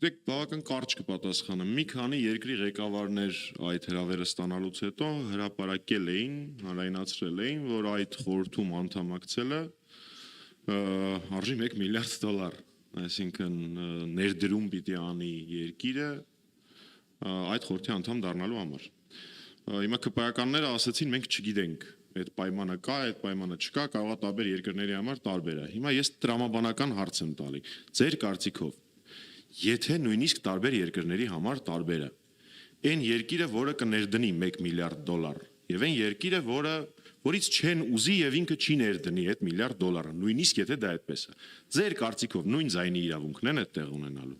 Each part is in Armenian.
Գիտեք, բավական կարճ կպատասխանեմ։ Մի քանի երկրի ղեկավարներ այդ հրավերը ստանալուց հետո հրապարակել էին, հանրայնացրել էին, որ այդ խորհրդում անդամակցելը արժի $1 միլիարդ, այսինքն ներդրում պիտի անի երկիրը այդ խորհրդի անդամ դառնալու համար։ Հիմա քպայականները ասացին, մենք չգիտենք, այդ պայմանը կա, այդ պայմանը չկա, կարող է տարբեր երկրների համար տարբեր է։ Հիմա ես տրամաբանական հարց եմ տալի։ Ձեր կարծիքով, եթե նույնիսկ տարբեր երկրների համար տարբեր է, այն երկիրը, որը կներդնի $1 միլիարդ, եւ այն երկիրը, որից չեն ուզի եւ ինքը չի ներդնի այդ $1 միլիարդ, նույնիսկ եթե դա այդպես է, ձեր կարծիքով նույն ձայնի իրավունքն են այդտեղ ունենալու։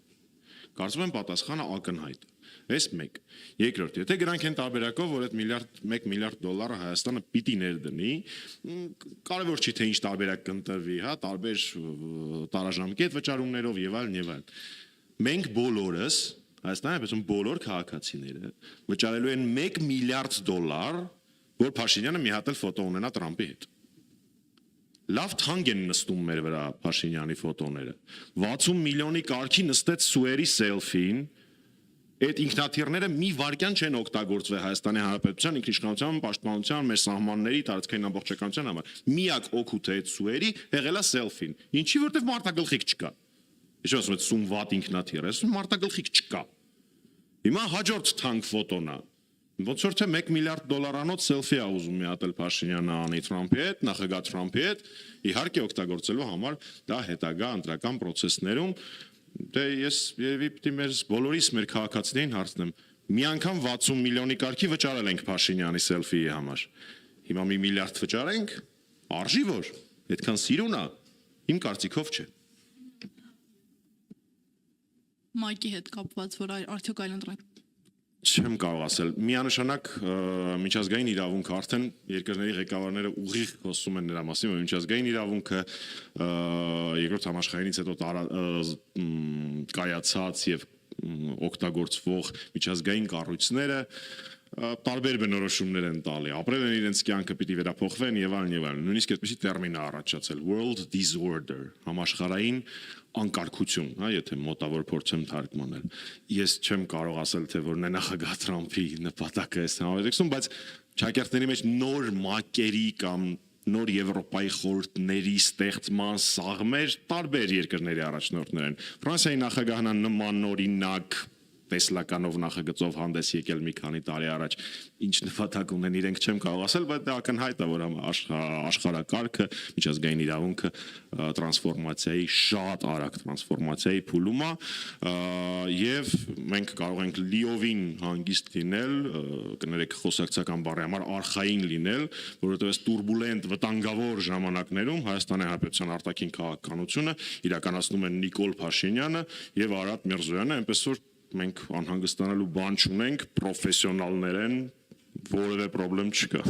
Կարծում եմ պատասխանը ակնհայտ է։ Այս մեկ։ Երկրորդ, եթե գրանք են տարբերակով, որ այդ $1 միլիարդ Հայաստանը պիտի ներդնի, կարևոր չի թե ինչ տարբերակ կընտրվի, հա, տարբեր տարաժամկետ վճարումներով եւ այլն եւ այլն։ Մենք բոլորս, Հայաստանի Հանրապետության բոլոր քաղաքացիները վճարելու են $1 միլիարդ, որ Փաշինյանը մի հատ էլ ֆոտո ունենա Տրամպի հետ։ Լավ թանկ են նստում մեր վրա Փաշինյանի ֆոտոները։ 60 միլիոնի կարգի նստեց Սուերի սելֆին, այդ ինքնաթիռները մի վայրկյան չեն օգտագործվել Հայաստանի Հանրապետության ինքնիշխանության, պաշտպանության, մեր սահմանների, տարածքային ամբողջականության համար։ Միակ օգուտը այդ Սուերի եղել է սելֆին։ Ինչի, որտեվ մարտագլխիկ չկա։ Ինչ ասում եք, Սումվատ ինքնաթիռ, ասում մարտագլխիկ չկա։ Հիմա հաջորդ թանկ ֆոտոն է։ Ոնց որ թե $1 միլիարդ սելֆի է ուզում մի հատ էլ Փաշինյանը անի Թրամփի հետ, նախագահ Թրամփի հետ, իհարկե օգտագործելու համար դա հետագա ընտրական process-ներում դե ես երևի պիտի բոլորիս մեր քաղաքացիներին հարցնեմ, մի անգամ 60 միլիոնի կարգի վճարել ենք Փաշինյանի սելֆիի համար։ Հիմա $1 միլիարդ վճարենք, արժի որ, այդքան սիրուն է, իմ կարծիքով չէ։ Մայկի հետ կապված, որ արդյոք այլընտրանք Չեմ կարող ասել, միանշանակ միջազգային իրավունքը արդեն երկրների ղեկավարները ուղիղ խոսում են նրա մասին, որ միջազգային իրավունքը երկրորդ համաշխարհայինից հետո կայացած եւ օգտագործվող միջազգային կառույցները տարբեր բնորոշումներ են տալի, ապրել են իրենց կյանքը պիտի վերափոխվեն եւ այլն եւ այլն։ Նույնիսկ այդպեսի տերմին է առաջացել world disorder, համաշխարհային անկարգություն, հա, եթե մոտավոր փորձեմ թարգմանել։ Ես չեմ կարող ասել, թե որն է նախագահ Թրամփի նպատակը այս համավետեքստում, բայց ճակերտների մեջ նոր մակերի կամ նոր Եվրոպայի խորհուրդների ստեղծման սաղմեր տարբեր երկրների առաջնորդներ են։ Ֆրանսիայի նախագահն նման օրինակ տեսլականով նախագծով հանդես եկել մի քանի տարի առաջ, ինչ նպատակ ունեն իրենք չեմ կարող ասել, բայց դա ակնհայտ է, որ աշխարհակարգը, միջազգային իրավունքը տրանսֆորմացիայի շատ արագ տրանսֆորմացիայի փուլում է եւ մենք կարող ենք լիովին հանգիստ լինել, կներեք խոսակցական բառի համար արխային լինել, որովհետեւ այս տուրբուլենտ վտանգավոր ժամանակներում Հայաստանի Հանրապետության արտաքին քաղաքականությունը իրականացնում են Նիկոլ Փաշինյանը եւ Արադ Միրզոյանը, այնպես որ մենք անհանգստանալու բան չունենք, պրոֆեսիոնալներ են, որևէ խնդրեմ չկա։